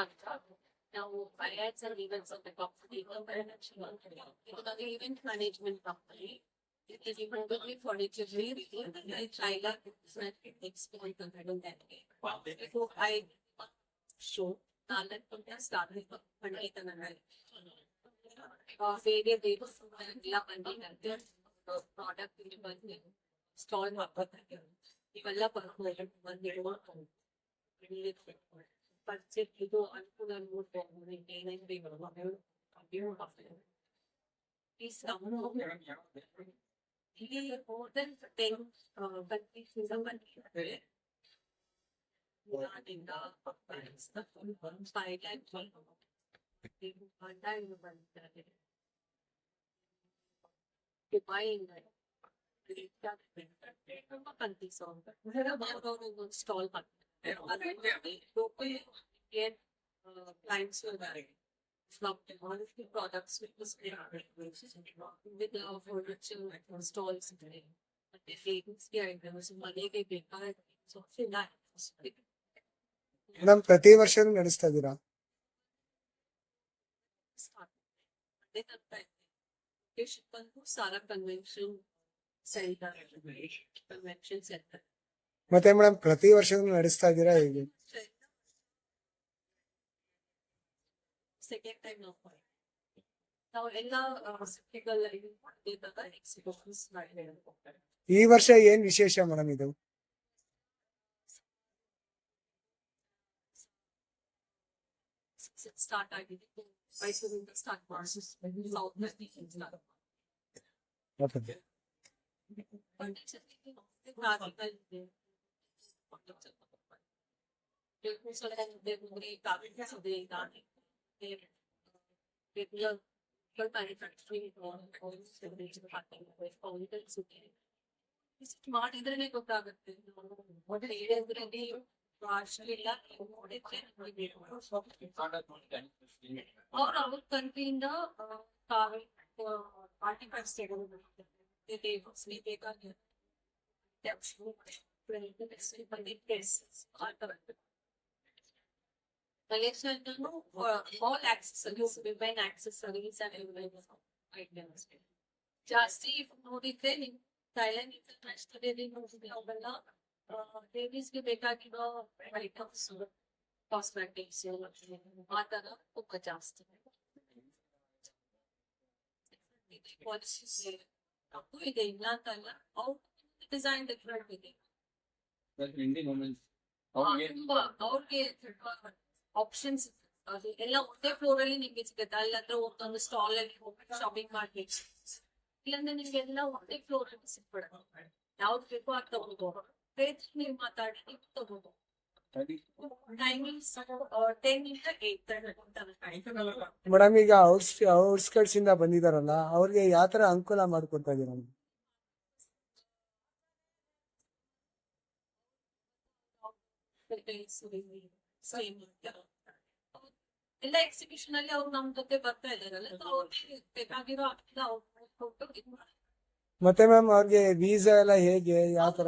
ಅಂತ ನಾವು finance and events ಅಂತ ಕಂಪನಿ ಇದು ಒಂದು event management company. It is even good for it to read China export and so I show talent started various days ಎಲ್ಲ ಬಂದಿದೆ product ಇಲ್ಲಿ ಬಂದು ಸ್ಟಾಲ್ ಮಾಡ್ತಾರೆ ಇವೆಲ್ಲ ಬಂದಿರುವ ಪರ್ಚೇಸ್ ಇದು ಅನುಕೂಲ ನೋಡ್ಬೋದು ಏನೇನು ಬೇಕು ಈ ಇಲ್ಲಿ more than 10 countries ಬಂದಿದ್ದಾರೆ. ಇರಾನಿಂದ ಥೈಲ್ಯಾಂಡ್ ಬಂದಿದ್ದಾರೆ, ದುಬೈಯಿಂದ ತುಂಬಾ ಕಂಟ್ರೀಸ್ ಅವರು ಸ್ಟಾಲ್ ಮಾಡ್ತಾರೆ. Clients from all of the products with the furniture stalls ಮನೆಗೆ ಬೇಕಾದ ಮೇಡಮ್ ಪ್ರತಿ ವರ್ಷ ನಡೆಸ್ತಾ ಇದ್ದೀರಾ? ಸಾರಾ ಕನ್ವೆನ್ಷನ್ ಸೆಂಟರ್ ಮತ್ತೆ ಮೇಡಮ್ ಪ್ರತಿ ವರ್ಷ ನಡೆಸ್ತಾ ಇದ್ದೀರಾ ಹೇಗೆ? ಸೆಕೆಂಡ್ ಟೈಮ್ ನಾವು ಎಲ್ಲ ಎಕ್ಸಿಬಿಷನ್ಸ್ ಮಾಡಿ. ಈ ವರ್ಷ ಏನ್ ವಿಶೇಷ ಮೇಡಮ್ ಇದು? ಸ್ಟಾರ್ಟ್ ಆಗಿದೆ ಮೈಸೂರಿಂದ ಸ್ಟಾರ್ಟ್ ಮಾಡಿ ಮಾಡಿದ್ರೇನೆ ಗೊತ್ತಾಗುತ್ತೆ. ಅವ್ರ ಕಂಟ್ರಿಯಿಂದ artefacts all accessories, women accessories and items. ಜಾಸ್ತಿ ನೋಡಿದ್ರೆ ಥೈಲ್ಯಾಂಡ್ ಇಂಟರ್ನ್ಯಾಷನಲ್ ಅವೆಲ್ಲ ಲೇಡೀಸ್ಗೆ ಬೇಕಾಗಿರೋ ಐಟಮ್ಸ್ ಕಾಸ್ಮೆಟಿಕ್ಸ್ ಆ ತರ ತುಂಬಾ ಜಾಸ್ತಿ ತಪ್ಪು ಇದೆ, ಇಲ್ಲ ಅಂತಲ್ಲ. ಅವ್ರ ಡಿಸೈನ್ ಡಿಫ್ರೆಂಟ್ ಇದೆ, ಅವ್ರಿಗೆ ಆಪ್ಷನ್ಸ್ ಎಲ್ಲ ಒಂದೇ ಫ್ಲೋರ್ ಅಲ್ಲಿ ನಿಮ್ಗೆ ಸಿಗುತ್ತೆ. ಅಲ್ಲಿ ಹತ್ರ ಒಂದು ಸ್ಟಾಲ್ ಅಲ್ಲಿ ಹೋಗಿ ಶಾಪಿಂಗ್ ಮಾಡ್ಬೇಕು, ಇಲ್ಲಾಂದ್ರೆ ನಿಮ್ಗೆ ಎಲ್ಲ ಒಂದೇ ಫ್ಲೋರ್ ಅಲ್ಲಿ ಸಿಕ್ಬಿಡುತ್ತೆ. ಯಾವ್ದು ಬೇಕೋ ಅದು ತಗೋಬಹುದು. ನೀವು ಮಾತಾಡಿ ನೀವು ತಗೋಬಹುದು. ಟೈಮಿಂಗ್ಸ್ 10 ಇಂದ 8. ಮೇಡಮ್ ಈಗ ಔಟ್ಸ್ಕರ್ಟ್ಸ್ ಇಂದ ಬಂದಿದಾರಲ್ಲ ಅವ್ರಿಗೆ ಯಾವ ತರ ಅನುಕೂಲ ಮಾಡ್ಕೊಡ್ತಾ ಇದೀರ? ಎಲ್ಲ ಎಕ್ಸಿಬಿಷನ್ ಅಲ್ಲಿ ಅವ್ರು ನಮ್ ಜೊತೆ ಬರ್ತಾ ಇದಾರಲ್ಲ, ಅವ್ರಿಗೆ ಬೇಕಾಗಿರೋ ಮತ್ತೆ ಮ್ಯಾಮ್ ಅವ್ರಿಗೆ ವೀಸಾ ಎಲ್ಲ ಹೇಗೆ ಯಾವ ತರ?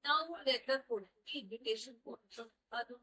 ನಾವು ಲೆಟರ್ ಕೊಡ್ತೀವಿ, ಇನ್ವಿಟೇಷನ್ ಕೊಡ್ತೀವಿ, ಅದು